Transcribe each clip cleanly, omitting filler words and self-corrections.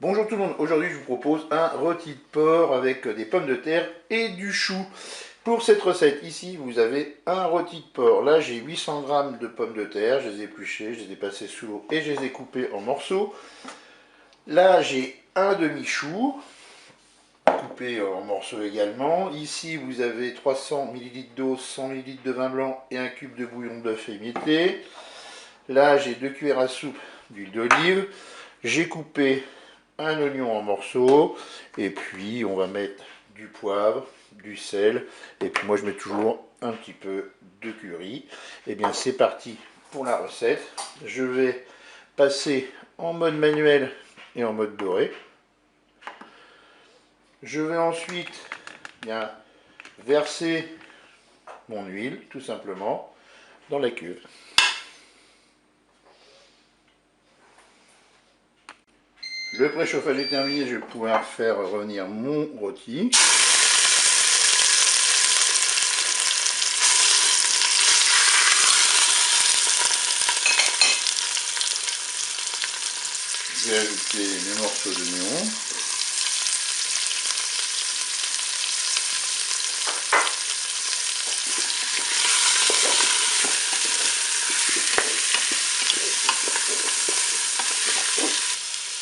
Bonjour tout le monde, aujourd'hui je vous propose un rôti de porc avec des pommes de terre et du chou. Pour cette recette, ici vous avez un rôti de porc. Là j'ai 800 g de pommes de terre, je les ai épluchées, je les ai passées sous l'eau et je les ai coupées en morceaux. Là j'ai un demi-chou, coupé en morceaux également. Ici vous avez 300 ml d'eau, 100 ml de vin blanc et un cube de bouillon d'œuf émietté. Là j'ai 2 cuillères à soupe d'huile d'olive. J'ai coupé un oignon en morceaux et puis on va mettre du poivre, du sel et puis moi je mets toujours un petit peu de curry. Et bien c'est parti pour la recette. Je vais passer en mode manuel et en mode doré. Je vais ensuite bien verser mon huile tout simplement dans la cuve. Le préchauffage est terminé, je vais pouvoir faire revenir mon rôti. Je vais ajouter les morceaux d'oignon.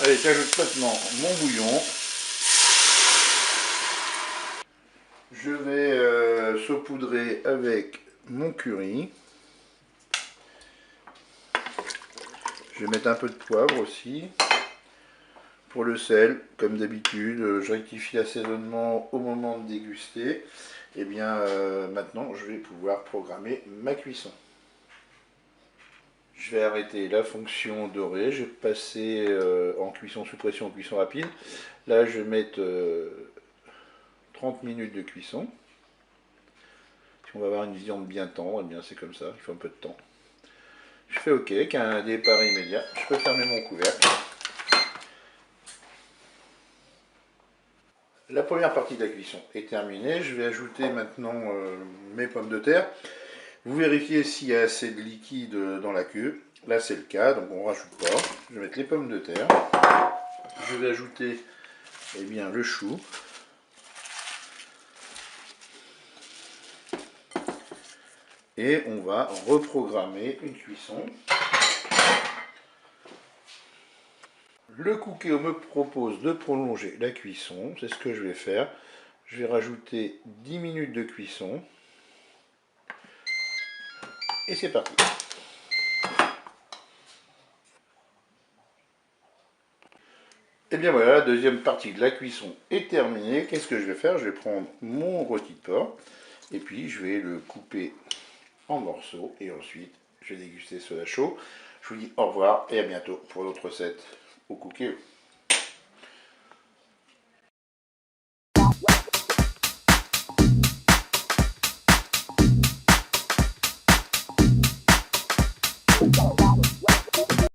Allez, j'ajoute maintenant mon bouillon. Je vais saupoudrer avec mon curry. Je vais mettre un peu de poivre aussi. Pour le sel, comme d'habitude, je rectifie l'assaisonnement au moment de déguster. Et bien maintenant, je vais pouvoir programmer ma cuisson. Je vais arrêter la fonction dorée, je vais passer en cuisson sous pression, en cuisson rapide. Là, je vais mettre 30 minutes de cuisson. Si on va avoir une viande bien tendre, eh bien c'est comme ça, il faut un peu de temps. Je fais OK, qu'un départ immédiat, je peux fermer mon couvercle. La première partie de la cuisson est terminée, je vais ajouter maintenant mes pommes de terre. Vous vérifiez s'il y a assez de liquide dans la cuve. Là c'est le cas, donc on ne rajoute pas. Je vais mettre les pommes de terre. Je vais ajouter eh bien, le chou. Et on va reprogrammer une cuisson. Le Cookéo me propose de prolonger la cuisson, c'est ce que je vais faire. Je vais rajouter 10 minutes de cuisson. Et c'est parti. Et bien voilà, la deuxième partie de la cuisson est terminée. Qu'est-ce que je vais faire? Je vais prendre mon rôti de porc et puis je vais le couper en morceaux et ensuite je vais déguster cela chaud. Je vous dis au revoir et à bientôt pour d'autres recettes au Cookéo.